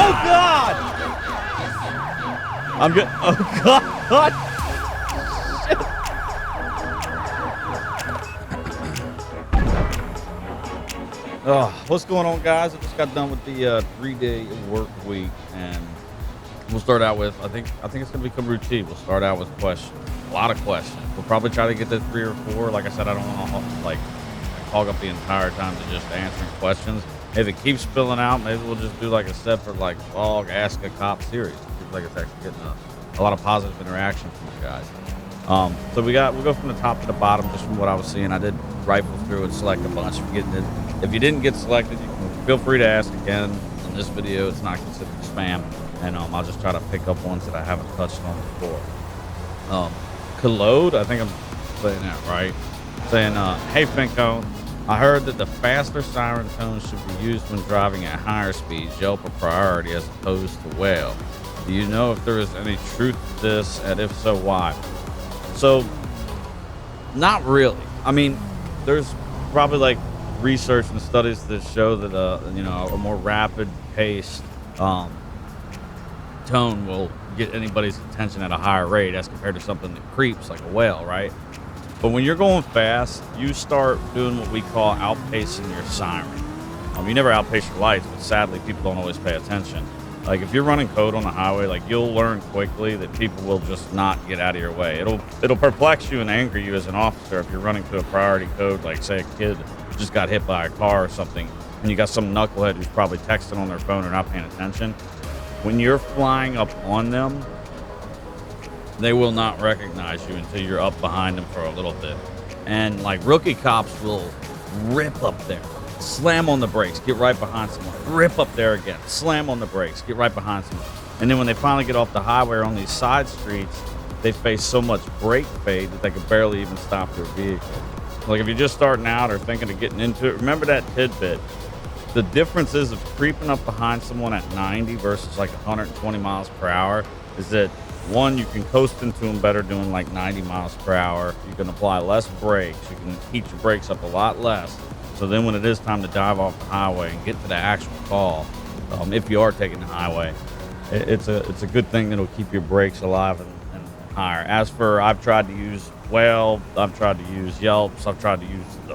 Oh, God! I'm good. Oh, God. What's going on, guys? I just got done with the 3-day work week, and we'll start out with, I think it's gonna become routine. We'll start out with questions, a lot of questions. We'll probably try to get to 3 or 4. Like I said, I don't want to like hog up the entire time to just answering questions. If it keeps spilling out, maybe we'll just do like a separate like vlog Ask a Cop series. Seems like it's actually getting a lot of positive interaction from you guys. So we'll go from the top to the bottom, just from what I was seeing. I did rifle through and select a bunch. If you didn't get selected, you can feel free to ask again in this video. It's not considered spam, and I'll just try to pick up ones that I haven't touched on before. Collode, I think I'm saying that right. Saying, hey FinKone, I heard that the faster siren tone should be used when driving at higher speeds, yelp a priority as opposed to wail. Do you know if there is any truth to this, and if so, why? So, not really. I mean, there's probably like research and studies that show that a more rapid paced tone will get anybody's attention at a higher rate as compared to something that creeps like a wail, right? But when you're going fast, you start doing what we call outpacing your siren. You never outpace your lights, but sadly people don't always pay attention. Like if you're running code on the highway, like you'll learn quickly that people will just not get out of your way. It'll perplex you and anger you as an officer if you're running through a priority code, like say a kid just got hit by a car or something, and you got some knucklehead who's probably texting on their phone or not paying attention. When you're flying up on them, they will not recognize you until you're up behind them for a little bit. And like rookie cops will rip up there, slam on the brakes, get right behind someone, rip up there again, slam on the brakes, get right behind someone. And then when they finally get off the highway or on these side streets, they face so much brake fade that they can barely even stop their vehicle. Like if you're just starting out or thinking of getting into it, remember that tidbit. The difference is of creeping up behind someone at 90 versus like 120 miles per hour is that one, you can coast into them better doing like 90 miles per hour. You can apply less brakes. You can heat your brakes up a lot less. So then when it is time to dive off the highway and get to the actual call, if you are taking the highway, it's a good thing that'll keep your brakes alive and higher. As for, I've tried to use wail, I've tried to use yelps, I've tried to use the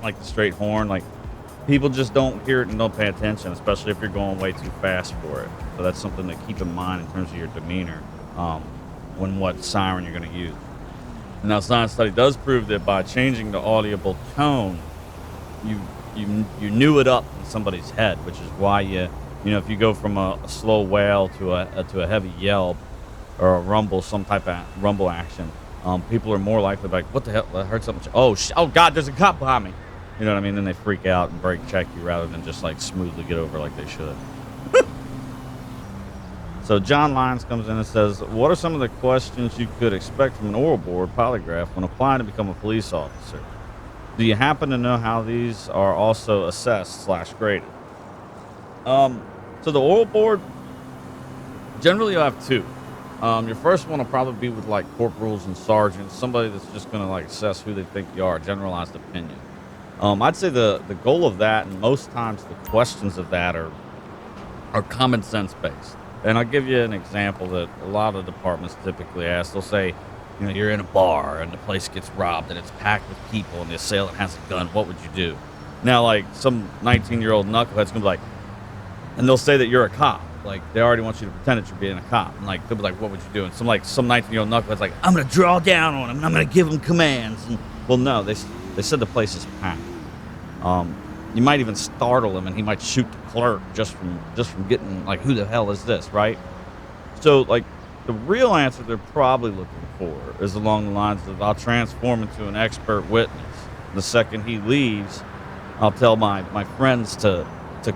like the straight horn. Like people just don't hear it and don't pay attention, especially if you're going way too fast for it. So that's something to keep in mind in terms of your demeanor when what siren you're going to use. Now, science study does prove that by changing the audible tone, you knew it up in somebody's head, which is why if you go from a slow wail to a heavy yelp or a rumble, some type of rumble action, people are more likely to be like, what the hell? I heard something. Oh God, there's a cop behind me. You know what I mean? Then they freak out and brake check you rather than just like smoothly get over like they should. So John Lyons comes in and says, what are some of the questions you could expect from an oral board polygraph when applying to become a police officer? Do you happen to know how these are also assessed/graded? So the oral board, generally you have 2. Your first one will probably be with like corporals and sergeants, somebody that's just going to like assess who they think you are, generalized opinion. I'd say the goal of that, and most times the questions of that are common sense based. And I'll give you an example that a lot of departments typically ask. They'll say, you're in a bar and the place gets robbed and it's packed with people and the assailant has a gun. What would you do? Now, like some 19-year-old knucklehead's gonna be like, and they'll say that you're a cop. Like they already want you to pretend that you're being a cop. And like they'll be like, what would you do? And some 19-year-old knucklehead's like, I'm gonna draw down on him and I'm gonna give him commands. And well, no, they said the place is packed. You might even startle him, and he might shoot the clerk just from getting like, who the hell is this, right? So like the real answer they're probably looking for is along the lines of, I'll transform into an expert witness. The second he leaves, I'll tell my friends to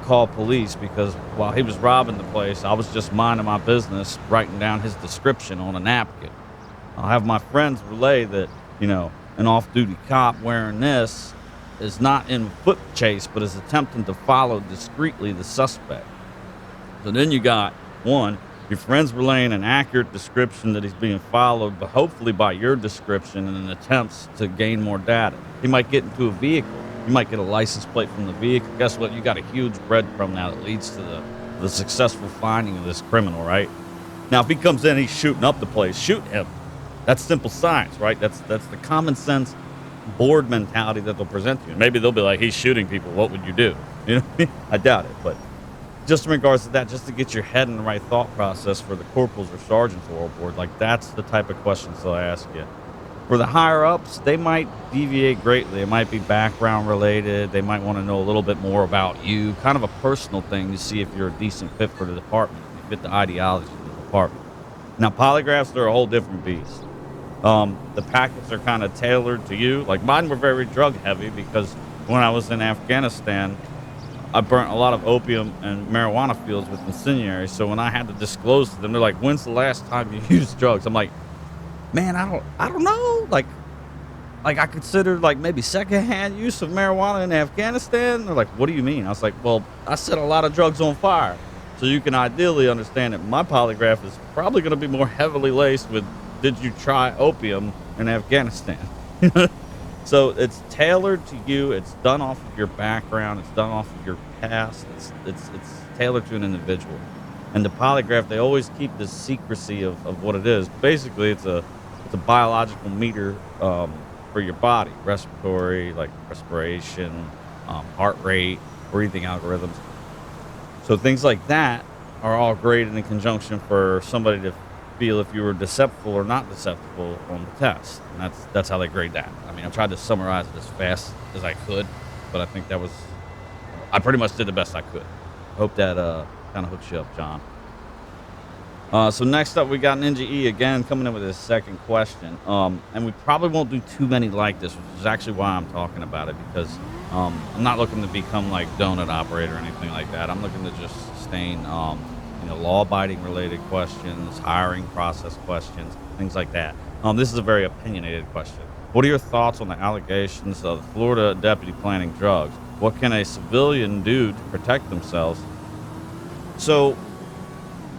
call police, because while he was robbing the place, I was just minding my business, writing down his description on a napkin. I'll have my friends relay that an off-duty cop wearing this is not in foot chase, but is attempting to follow discreetly the suspect. So then you got, one, your friend's relaying an accurate description that he's being followed, but hopefully by your description and in attempts to gain more data. He might get into a vehicle. You might get a license plate from the vehicle. Guess what? You got a huge breadcrumb now that leads to the successful finding of this criminal, right? Now, if he comes in, he's shooting up the place, shoot him. That's simple science, right? That's the common sense board mentality that they'll present to you. Maybe they'll be like, he's shooting people. What would you do? You know what I mean? I doubt it. But just in regards to that, just to get your head in the right thought process for the corporals or sergeants oral board, like that's the type of questions they'll ask you. For the higher ups, they might deviate greatly. It might be background related. They might want to know a little bit more about you, kind of a personal thing to see if you're a decent fit for the department, if you fit the ideology of the department. Now, polygraphs, they're a whole different beast. The packets are kind of tailored to you. Like mine were very drug heavy because when I was in Afghanistan, I burnt a lot of opium and marijuana fields with incendiaries. So when I had to disclose to them, they're like, when's the last time you used drugs? I'm like, man, I don't know. Like I considered like maybe secondhand use of marijuana in Afghanistan. They're like, what do you mean? I was like, well, I set a lot of drugs on fire. So you can ideally understand that my polygraph is probably going to be more heavily laced with, did you try opium in Afghanistan? So it's tailored to you. It's done off of your background. It's done off of your past. It's tailored to an individual. And the polygraph, they always keep the secrecy of what it is. Basically, it's a biological meter for your body, respiratory, like respiration, heart rate, breathing algorithms. So things like that are all graded in conjunction for somebody to feel if you were deceptive or not deceptive on the test. And that's how they grade that. I mean, I tried to summarize it as fast as I could, but I think I pretty much did the best I could. Hope that kind of hooks you up, John. So next up, we got Ninja E again coming in with his second question. And we probably won't do too many like this, which is actually why I'm talking about it, because I'm not looking to become like donut operator or anything like that. I'm looking to just sustain, law-abiding related questions, hiring process questions, things like that. This is a very opinionated question. What are your thoughts on the allegations of Florida deputy planting drugs? What can a civilian do to protect themselves? So,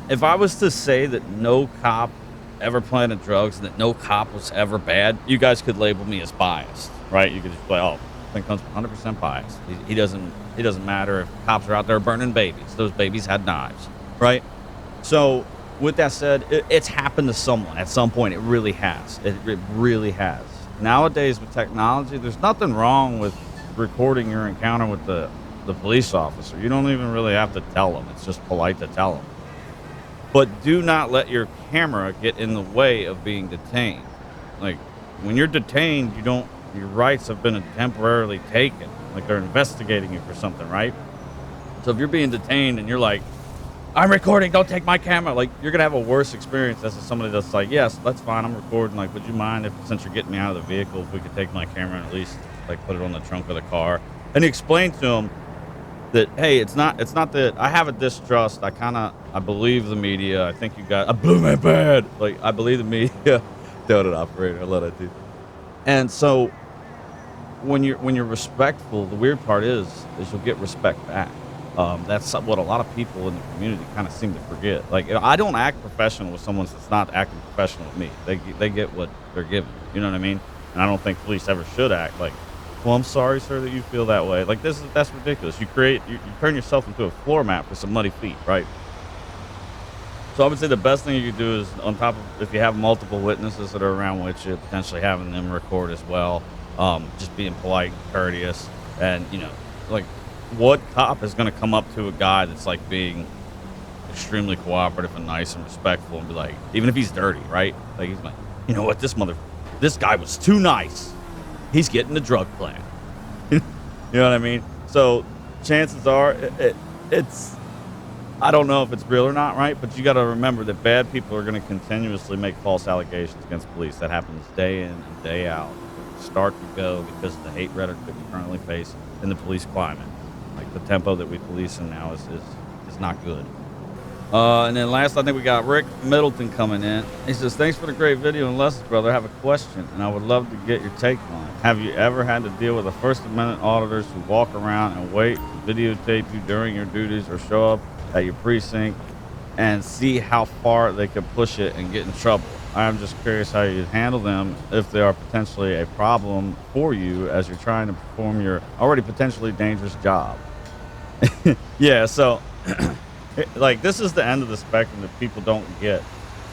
if I was to say that no cop ever planted drugs and that no cop was ever bad, you guys could label me as biased, right? You could just be like, oh, FinKone's 100% biased. He doesn't matter if cops are out there burning babies. Those babies had knives, right? So, with that said, it's happened to someone at some point. It really has. It really has. Nowadays, with technology, there's nothing wrong with recording your encounter with the police officer. You don't even really have to tell them. It's just polite to tell them. But do not let your camera get in the way of being detained. Like, when you're detained, your rights have been temporarily taken. Like, they're investigating you for something, right? So if you're being detained and you're like, I'm recording, don't take my camera, like, you're going to have a worse experience as somebody that's like, yes, that's fine, I'm recording. Like, would you mind if, since you're getting me out of the vehicle, if we could take my camera and at least, like, put it on the trunk of the car? And explain to them that, hey, it's not that I have a distrust. I believe the media. I think you got, I blew my bad. Like, I believe the media. Donut operator, I love that dude. And so when you're respectful, the weird part is you'll get respect back. That's what a lot of people in the community kind of seem to forget. Like, I don't act professional with someone that's not acting professional with me. They get what they're given. You know what I mean? And I don't think police ever should act like, well, I'm sorry, sir, that you feel that way. Like, that's ridiculous. You turn yourself into a floor mat for some muddy feet, right? So I would say the best thing you could do is, on top of, if you have multiple witnesses that are around with you, potentially having them record as well, just being polite, courteous, and, like, what cop is going to come up to a guy that's, like, being extremely cooperative and nice and respectful and be like, even if he's dirty, right? Like, he's like, you know what, this guy was too nice. He's getting the drug plan. You know what I mean? So chances are it's, I don't know if it's real or not, right? But you got to remember that bad people are going to continuously make false allegations against police. That happens day in and day out. Start to go because of the hate rhetoric that we currently face in the police climate. Like, the tempo that we police in now is not good. And then last, I think we got Rick Middleton coming in. He says, thanks for the great video and lessons, brother. I have a question, and I would love to get your take on it. Have you ever had to deal with the First Amendment auditors who walk around and wait to videotape you during your duties or show up at your precinct and see how far they can push it and get in trouble? I'm just curious how you handle them if they are potentially a problem for you as you're trying to perform your already potentially dangerous job. Yeah, so Like, this is the end of the spectrum that people don't get.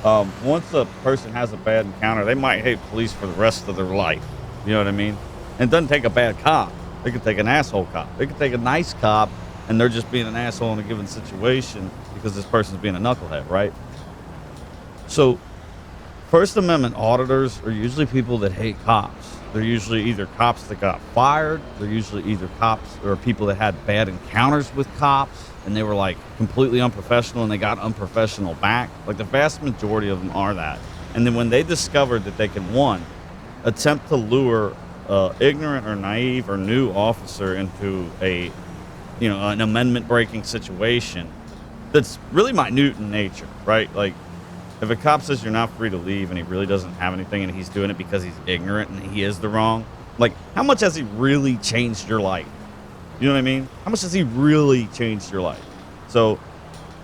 Once a person has a bad encounter, they might hate police for the rest of their life. You know what I mean? And it doesn't take a bad cop. They could take an asshole cop. They could take a nice cop, and they're just being an asshole in a given situation because this person's being a knucklehead, right? So, First Amendment auditors are usually people that hate cops. They're usually either cops that got fired. They're usually either cops or people that had bad encounters with cops and they were like completely unprofessional and they got unprofessional back. Like the vast majority of them are that. And then when they discovered that they can, one, attempt to lure ignorant or naive or new officer into an amendment breaking situation that's really minute in nature, right? Like, if a cop says you're not free to leave and he really doesn't have anything and he's doing it because he's ignorant and he is the wrong, like, how much has he really changed your life? You know what I mean? How much has he really changed your life? So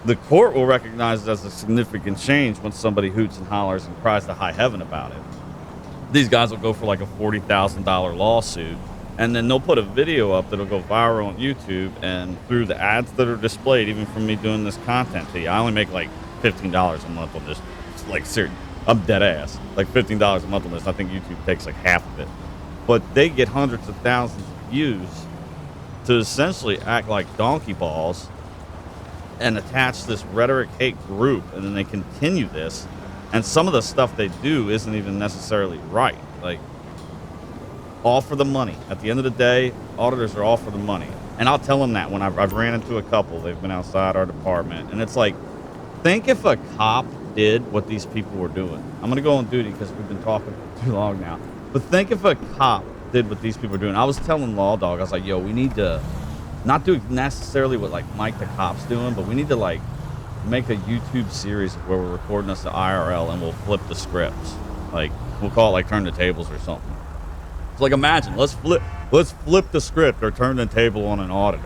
the court will recognize it as a significant change when somebody hoots and hollers and cries to high heaven about it. These guys will go for like a $40,000 lawsuit, and then they'll put a video up that'll go viral on YouTube, and through the ads that are displayed, even from me doing this content to you, I only make like $15 a month on this. Like, seriously, I'm dead ass. Like $15 a month on this. I think YouTube takes like half of it. But they get hundreds of thousands of views to essentially act like donkey balls and attach this rhetoric hate group, and then they continue this. And some of the stuff they do isn't even necessarily right. Like, all for the money. At the end of the day, auditors are all for the money. And I'll tell them that when I've ran into a couple. They've been outside our department. And it's like, think if a cop did what these people were doing. I'm going to go on duty because we've been talking too long now. But think if a cop did what these people are doing. I was telling Law Dog, I was like, yo, we need to not do necessarily what like Mike the Cop's doing, but we need to like make a YouTube series where we're recording us at IRL and we'll flip the scripts. Like, we'll call it like Turn the Tables or something. It's like, imagine, let's flip the script or turn the table on an auditor.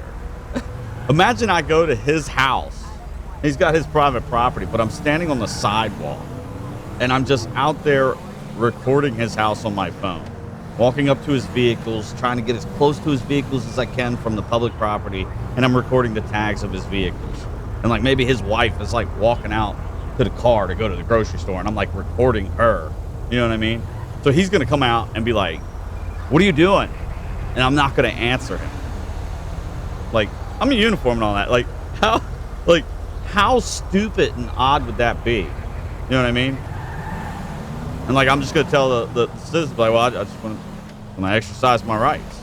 Imagine I go to his house. He's got his private property, but I'm standing on the sidewalk and I'm just out there recording his house on my phone, walking up to his vehicles, trying to get as close to his vehicles as I can from the public property, and I'm recording the tags of his vehicles. And like maybe his wife is like walking out to the car to go to the grocery store, and I'm like recording her. You know what I mean? So he's gonna come out and be like, "What are you doing?" And I'm not gonna answer him. Like, I'm in uniform and all that. Like, how stupid and odd would that be? You know what I mean? And like, I'm just gonna tell the citizens, like, well, I just want to exercise my rights.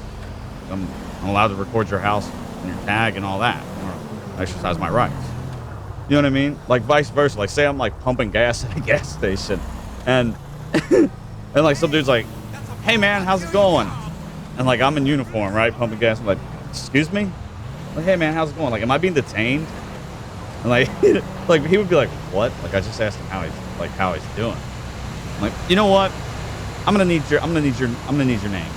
I'm allowed to record your house and your tag and all that. I exercise my rights. You know what I mean? Like vice versa. Like, say I'm like pumping gas at a gas station, and and like some dude's like, "Hey man, how's it going?" And like I'm in uniform, right, pumping gas. I'm like, "Excuse me?" Like, "Hey man, how's it going? Like, am I being detained?" And like, like he would be like, "What?" Like, I just asked him how he's doing. I'm like, you know what? I'm gonna need your name.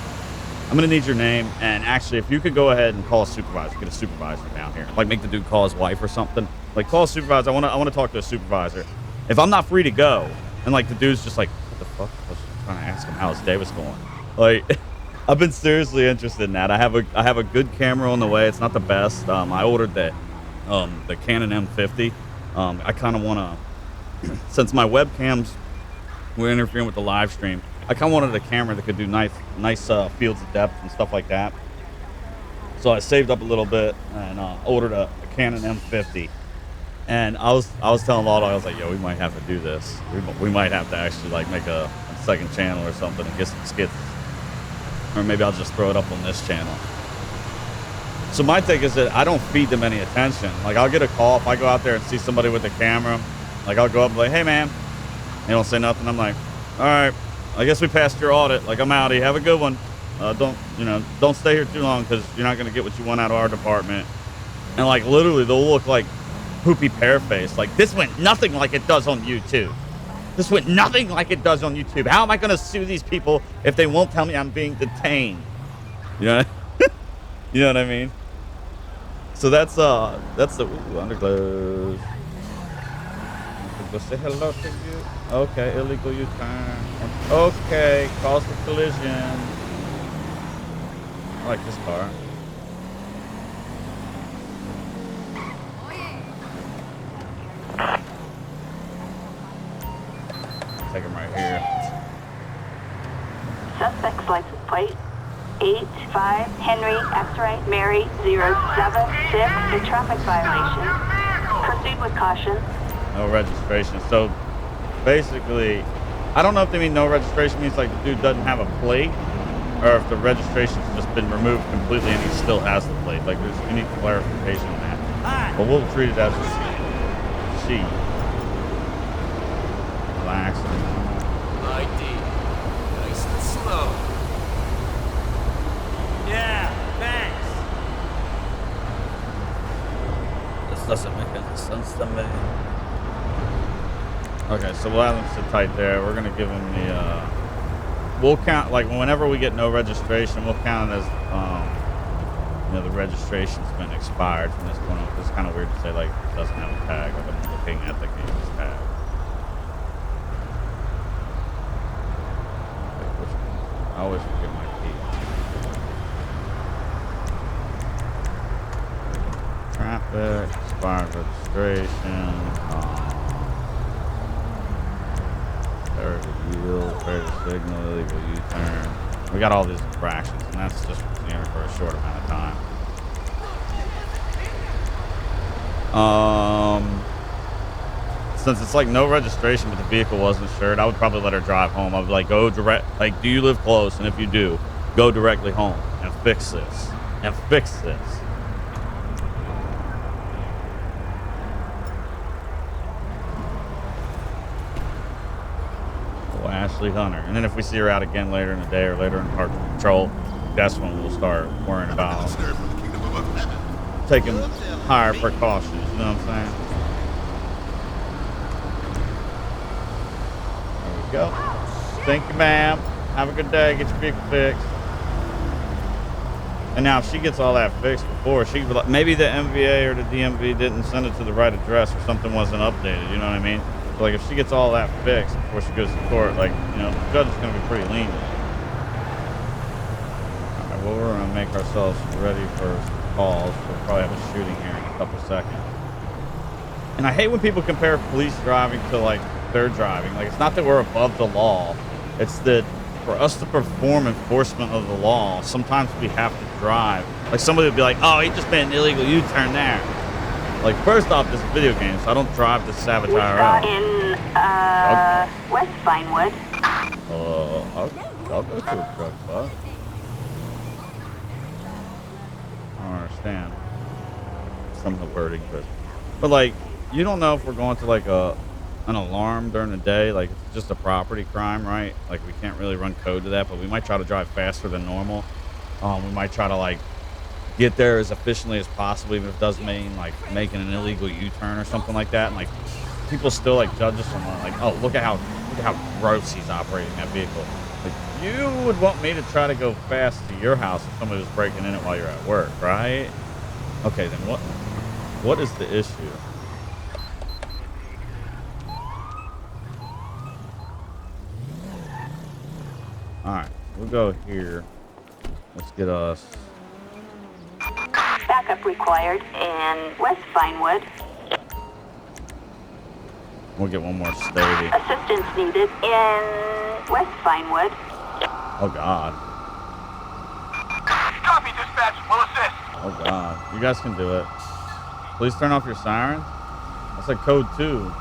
I'm gonna need your name, and actually, if you could go ahead and call a supervisor, get a supervisor down here. Like, make the dude call his wife or something. Like, call a supervisor. I wanna talk to a supervisor. If I'm not free to go, and like the dude's just like, what the fuck? I was just trying to ask him how his day was going. Like, I've been seriously interested in that. I have a good camera on the way. It's not the best. I ordered the Canon M50. I kind of wanna, since my webcams were interfering with the live stream, I kind of wanted a camera that could do nice fields of depth and stuff like that. So I saved up a little bit and ordered a Canon M50. And I was telling Lotto, I was like, yo, we might have to do this. We might have to actually like make a second channel or something and get some skits. Or maybe I'll just throw it up on this channel. So my take is that I don't feed them any attention. Like, I'll get a call if I go out there and see somebody with a camera. Like, I'll go up and be like, hey man. They don't say nothing. I'm like, all right, I guess we passed your audit. Like, I'm outie. Have a good one. Don't stay here too long because you're not going to get what you want out of our department. And like, literally, they'll look like poopy pear face. Like, this went nothing like it does on YouTube. This went nothing like it does on YouTube. How am I going to sue these people if they won't tell me I'm being detained? You know, you know what I mean? So that's the underclothes. Go say hello to you. Okay, illegal U-turn. Okay, cause for collision. I like this car. 5 Henry X-ray Mary 076, a traffic violation. Proceed with caution. No registration. So basically, I don't know if they mean no registration means like the dude doesn't have a plate, or if the registration's just been removed completely and he still has the plate. Like we need clarification on that. But we'll treat it as a she. Relax. ID. Nice and slow. Yeah, thanks. This doesn't make any sense to me. Okay, so we'll have him sit tight there. We're gonna give him the we'll count, like whenever we get no registration, we'll count it as you know, the registration's been expired from this point on. It's kind of weird to say like it doesn't have a tag. Like I'm looking at the game's tag. I always forget my key. Traffic, expired registration, failure to yield, failure to signal, illegal U-turn. We got all these infractions, and that's just for a short amount of time. Since it's like no registration, but the vehicle wasn't insured, I would probably let her drive home. I would like go direct, like, do you live close? And if you do, go directly home and fix this. And fix this. Oh, Ashley Hunter. And then if we see her out again later in the day or later in park patrol, that's when we'll start worrying about taking higher precautions. You know what I'm saying? Go. Thank you, ma'am. Have a good day. Get your vehicle fixed. And now, if she gets all that fixed before, she maybe the MVA or the DMV didn't send it to the right address, or something wasn't updated. You know what I mean? So, like, if she gets all that fixed before she goes to court, like, you know, the judge is going to be pretty lenient. All right. Well, we're going to make ourselves ready for calls. We'll probably have a shooting here in a couple seconds. And I hate when people compare police driving to like their driving. Like, it's not that we're above the law. It's that for us to perform enforcement of the law, sometimes we have to drive. Like, somebody would be like, oh, he just made an illegal U-turn there. Like, first off, this is a video game, so I don't drive to sabotage IRL. In, West Vinewood. I'll go to a truck stop. I don't understand some of the wording, but like, you don't know if we're going to like an alarm during the day, like it's just a property crime, right? Like, we can't really run code to that, but we might try to drive faster than normal. We might try to like get there as efficiently as possible, even if it does mean like making an illegal U-turn or something like that. And like, people still like judge us on like, oh, look at how gross he's operating that vehicle. Like, you would want me to try to go fast to your house if somebody was breaking in it while you're at work, right? Okay, then what is the issue? Alright, we'll go here. Let's get us. Backup required in West Vinewood. We'll get one more steady. Assistance needed in West Vinewood. Oh, God. Copy, dispatch. We'll assist. Oh, God. You guys can do it. Please turn off your siren. That's like code 2.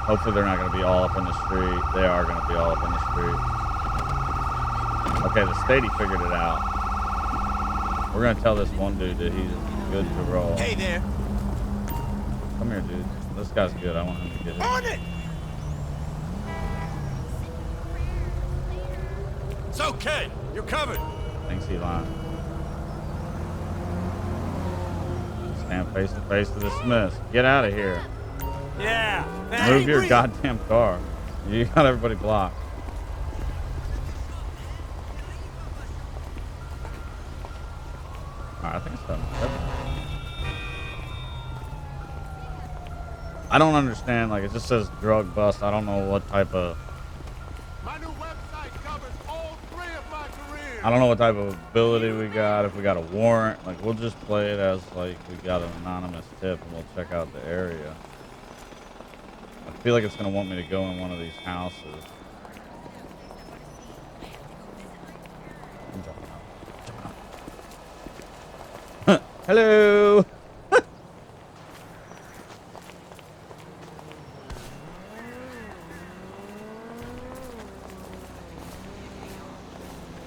Hopefully they're not going to be all up in the street. They are going to be all up in the street. Okay, the Stady figured it out. We're going to tell this one dude that he's good to roll. Hey there. Come here, dude. This guy's good. I want him to get it. On it. It's okay. You're covered. Thinks he lying. Stand face to face to dismiss. Get out of here. Yeah. Move your goddamn car. You got everybody blocked. Alright, I think it's done. I don't understand. Like, it just says drug bust. I don't know what type of. My new website covers all 3 of my careers. I don't know what type of ability we got. If we got a warrant, like, we'll just play it as like we got an anonymous tip, and we'll check out the area. I feel like it's gonna want me to go in one of these houses. Hello.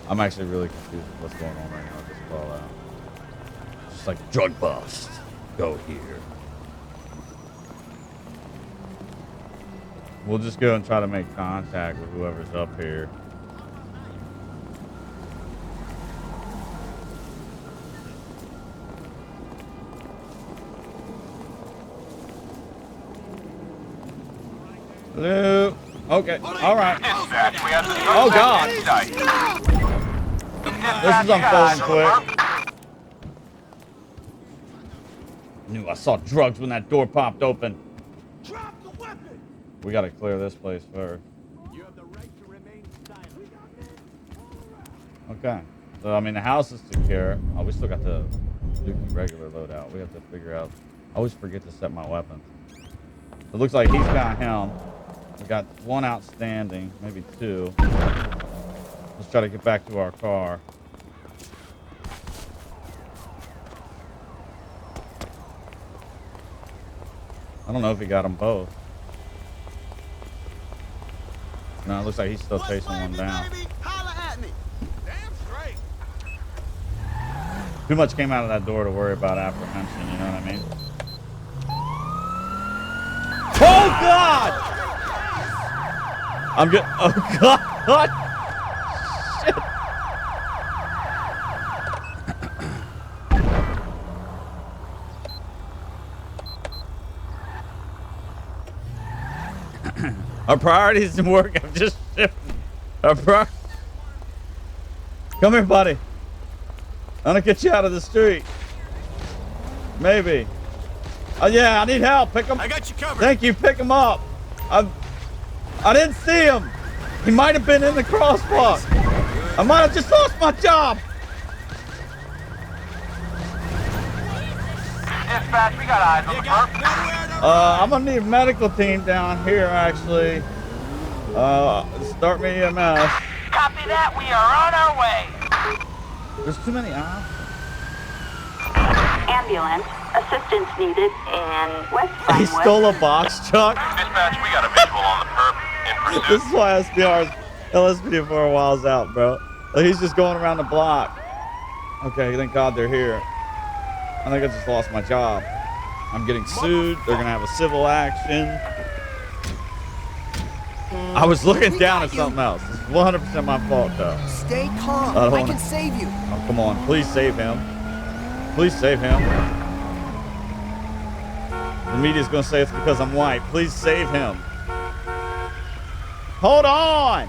I'm actually really confused with what's going on right now with this call out. Just like drug bust. Go here. We'll just go and try to make contact with whoever's up here. Hello. Okay. All right. Oh God. This is unfolding quick. Knew I saw drugs when that door popped open. Drop the weapon! We gotta clear this place first. You have the right to remain silent. Okay. So I mean the house is secure. Oh, we still got the regular loadout. We have to figure out. I always forget to set my weapons. It looks like he's got him. We got one outstanding, maybe two. Let's try to get back to our car. I don't know if he got them both. No, it looks like he's still chasing one down. Holla at me. Damn straight. Too much came out of that door to worry about apprehension, you know what I mean? Oh God! I'm good. Oh God! Shit! Our priorities in work have just shifted. Come here, buddy. I'm gonna get you out of the street. Maybe. Oh yeah, I need help. Pick him. I got you covered. Thank you. Pick him up. I didn't see him. He might have been in the crosswalk. I might have just lost my job. Dispatch, we got eyes on the perp. I'm gonna need a medical team down here actually. Start me EMS. Copy that, we are on our way. There's too many options. Ambulance. Assistance needed in West He Vinewood. stole a box truck. Dispatch, we got a visual on the perp in pursuit. This is why LSPDFR whiles out, bro. Like, he's just going around the block. Okay, thank God they're here. I think I just lost my job. I'm getting sued. They're gonna have a civil action. I was looking down at something else. It's 100% my fault, though. Stay calm. I don't I wanna- can save you. Oh, come on. Please save him. Please save him. The media's gonna say it's because I'm white. Please save him. Hold on!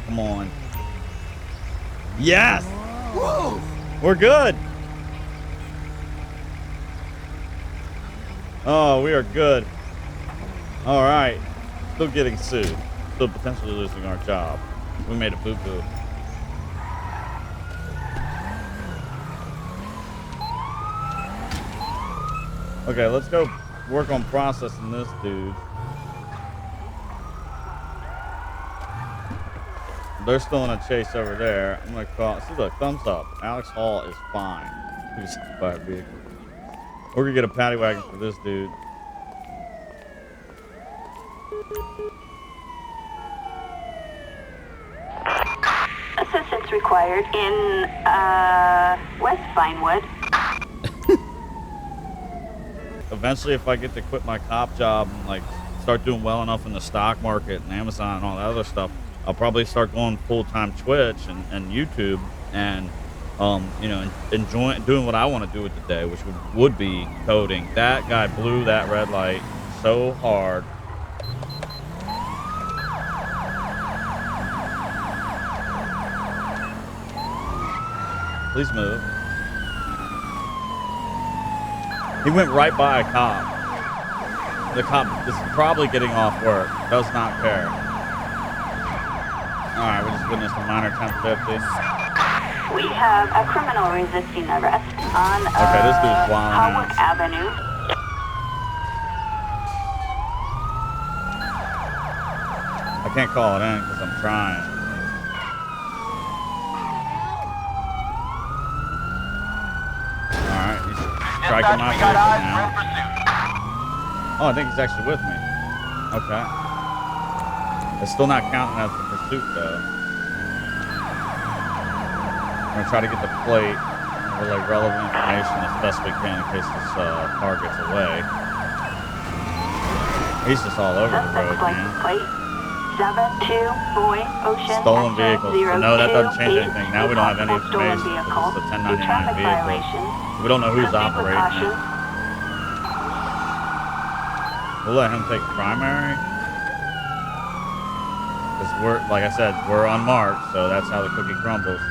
Come on. Yes! Whoa! We're good! Oh, we are good. Alright. Still getting sued. Still potentially losing our job. We made a boo-boo. Okay, let's go work on processing this dude. They're still in a chase over there. I'm gonna call. See, look, thumbs up. Alex Hall is fine. We just buy a vehicle. We're gonna get a paddy wagon for this dude. Assistance required in West Vinewood. Eventually, if I get to quit my cop job and like start doing well enough in the stock market and Amazon and all that other stuff, I'll probably start going full-time Twitch and YouTube and you know, enjoying doing what I want to do with the day, which would be coding. That guy blew that red light so hard. Please move. He went right by a cop. The cop is probably getting off work. Does not care. All right, we just witnessed a minor 1050. We have a criminal resisting arrest on Okay, this dude's wilding Howard out. Avenue. I can't call it in because I'm trying. Alright, he's striking my vehicle now. Oh, I think he's actually with me. Okay. It's still not counting as a pursuit, though. I'm gonna try to get the plate and relay relevant information as best we can in case this car gets away. He's just all over the road, man. Plate 72 Boy Ocean. Stolen vehicles. So no, that doesn't change anything. Now we don't have any information. It's a 1099 vehicle. We don't know who's operating it. We'll let him take primary. Because we're, like I said, we're unmarked, so that's how the cookie crumbles.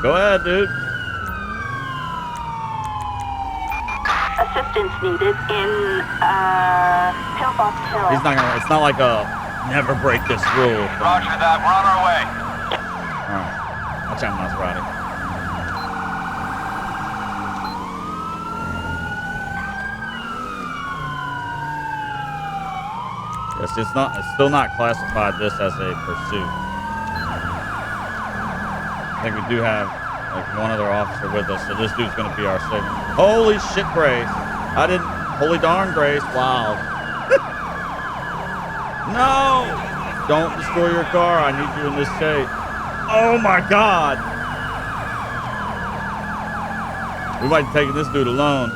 Go ahead, dude. Assistance needed in Pillbox Hill. He's not gonna. It's not like a never break this rule. Roger that. We're on our way. All right. Watch out, Maserati. Yes, it's still not classified this as a pursuit. I think we do have like one other officer with us, so this dude's gonna be our signal. Holy shit, Grace! I didn't. Holy darn, Grace! Wow. No! Don't destroy your car. I need you in this state. Oh my God! We might be taking this dude alone.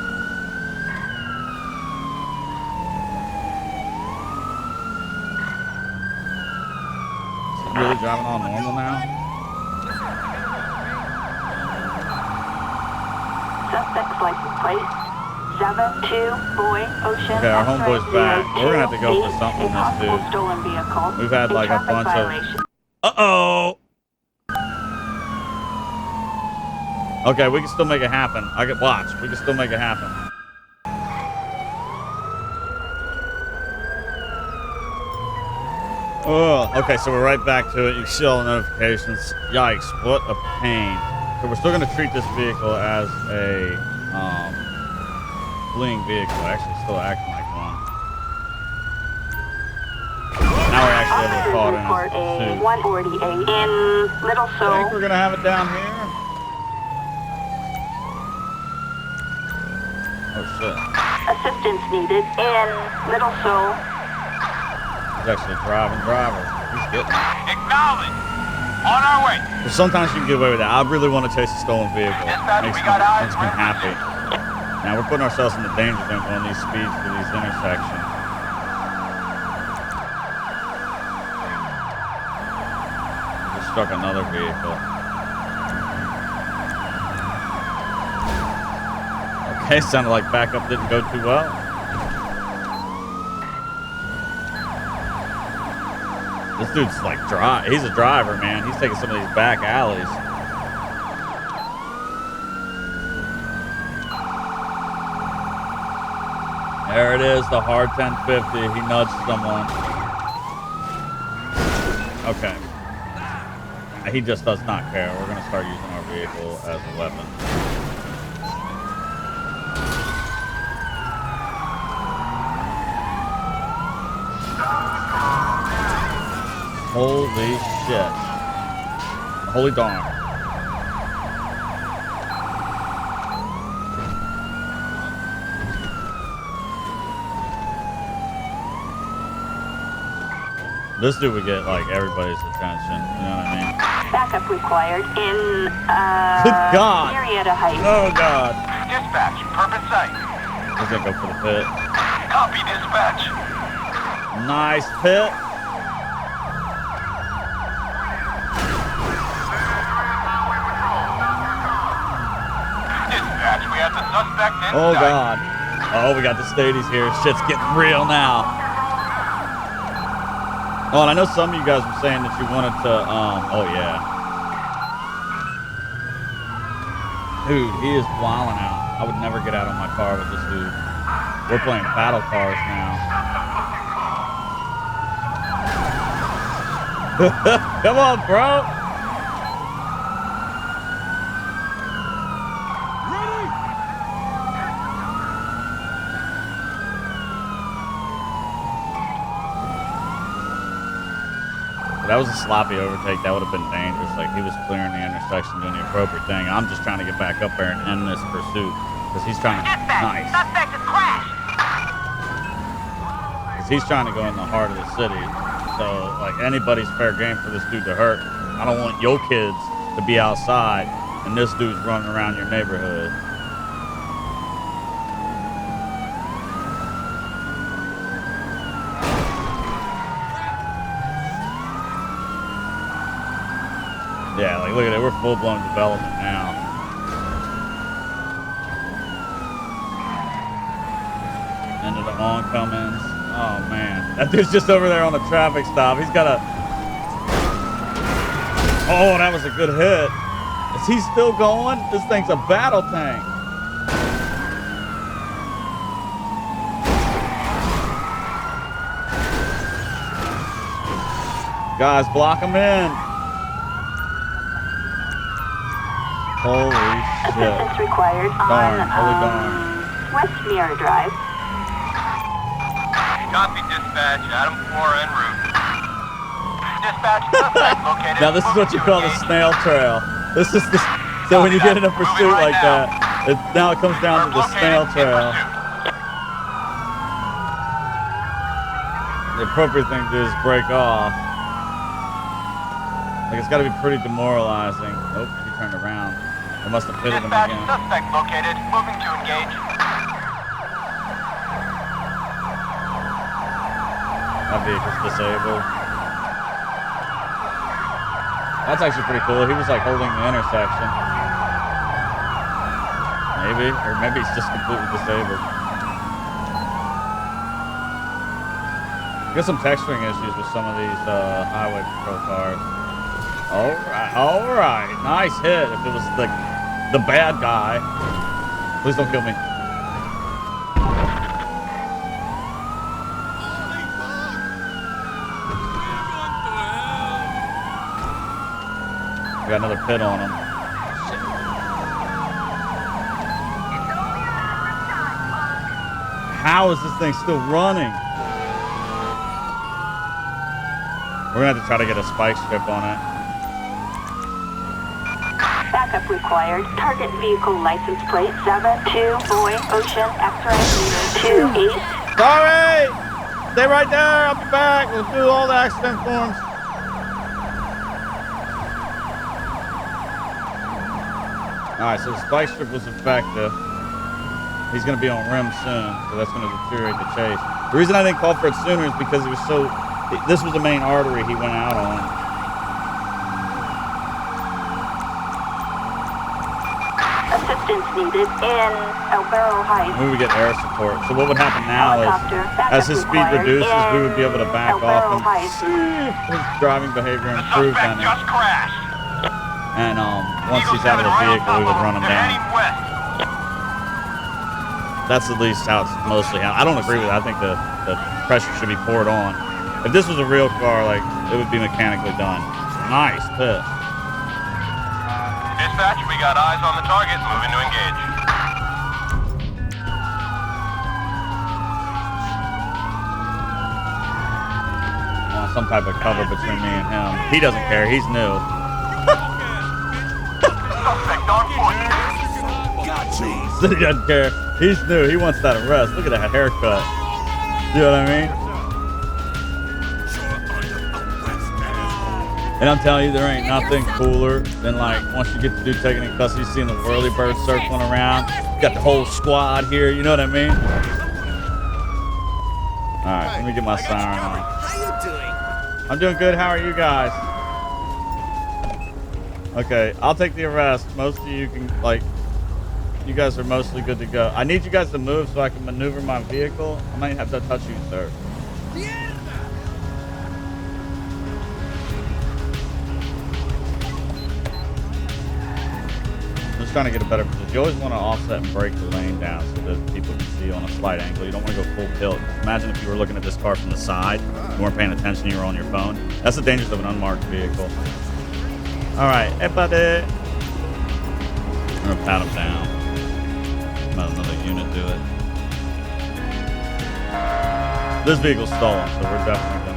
Is he really driving on normal now? Suspect's license plate 72 Boy Ocean. Okay, our homeboy's back. We're gonna have to go for something on this dude. Stolen vehicle. We've had like a bunch of. Uh-oh. Okay, we can still make it happen. I can watch. We can still make it happen. Oh, okay, so we're right back to it. You see all the notifications. Yikes, what a pain. So we're still going to treat this vehicle as a fleeing vehicle. Actually, still acting like one. Now we're actually able to call it in as a pursuit. 148 in Little I Seoul. think we're going to have it down here. Oh, shit. Assistance needed in Little Seoul. He's actually a driving driver. He's getting it. Acknowledge. On our way. But sometimes you can get away with that. I really want to chase a stolen vehicle. Dispatch, Makes we got eyes. me happy. Now we're putting ourselves in the danger zone going these speeds through these intersections. Just struck another vehicle. Okay, sounded like backup didn't go too well. This dude's like he's a driver, man. He's taking some of these back alleys. There it is, the hard 1050. He nudged someone. Okay. He just does not care. We're gonna start using our vehicle as a weapon. Holy shit. Holy darn. This dude would get like everybody's attention, you know what I mean? Backup required in Good God. Marietta Heights. Oh God. Dispatch. Purpose site. He's gonna go for the pit. Copy, dispatch. Nice pit. Dispatch. We have the suspect in Oh sight. God. Oh, we got the stadies here. Shit's getting real now. Oh, and I know some of you guys were saying that you wanted to, oh yeah. Dude, he is wilding out. I would never get out of my car with this dude. We're playing battle cars now. Come on, bro. That was a sloppy overtake. That would have been dangerous. Like, he was clearing the intersection, doing the appropriate thing. I'm just trying to get back up there and end this pursuit because he's trying to. Dispatch, Nice. suspect has crashed. Because he's trying to go in the heart of the city. So, like, anybody's fair game for this dude to hurt. I don't want your kids to be outside and this dude's running around your neighborhood. Yeah, like, look at it. We're full-blown development now. Into the oncomings. Oh, man. That dude's just over there on the traffic stop. He's got a... Oh, that was a good hit. Is he still going? This thing's a battle tank. Guys, block him in. Holy shit. Assistance required Darn, holy on darn. West Mirror Drive. Copy, dispatch. Adam 4 en route. Dispatch, suspect located. Now this is what you call the snail trail. This is the... So when you get in a pursuit like that, now it comes down to the snail trail. The appropriate thing to do is break off. Like, it's got to be pretty demoralizing. Nope, he turned around. They must have pitted him Dispatch, again. suspect located. Moving to engage. That vehicle's disabled. That's actually pretty cool. He was like holding the intersection. Maybe, or maybe he's just completely disabled. Got some texturing issues with some of these highway patrol cars. All right, nice hit. If it was the bad guy, please don't kill me. We got another pit on him. How is this thing still running? We're gonna have to try to get a spike strip on it. Backup required. Target vehicle license plate 72 Boy Ocean X-ray 28. Sorry! Stay right there. I'll be back. We'll do all the accident forms. All right, so the spike strip was effective. He's going to be on rim soon, so that's going to deteriorate the chase. The reason I didn't call for it sooner is because he was so... This was the main artery he went out on. Assistance needed in El Barro Heights. We would get air support. So what would happen now is, as his speed reduces, we would be able to back off and see if his driving behavior The improved suspect on him. just crashed. And once he's out of the vehicle, we would run him They're down. heading west. That's at least how it's mostly handled. I don't agree with it. I think the pressure should be poured on. If this was a real car, like, it would be mechanically done. Nice pit. Dispatch, we got eyes on the target. Moving to engage. I want some type of cover between me and him. He doesn't care. He's new. Suspect on foot. He doesn't care. He's new. He wants that arrest. Look at that haircut. You know what I mean? And I'm telling you, there ain't nothing cooler than, like, once you get the dude taken in custody, seeing the whirly bird circling around. You got the whole squad here. You know what I mean? All right, let me get my siren on. How you doing? I'm doing good. How are you guys? Okay, I'll take the arrest. Most of you can, like, you guys are mostly good to go. I need you guys to move so I can maneuver my vehicle. I might have to touch you, sir. I'm just trying to get a better position. You always want to offset and break the lane down so that people can see on a slight angle. You don't want to go full tilt. Imagine if you were looking at this car from the side, you weren't paying attention, you were on your phone. That's the dangers of an unmarked vehicle. All right, hey buddy. I'm gonna pat him down. Let another unit do it. This vehicle's stolen, so we're definitely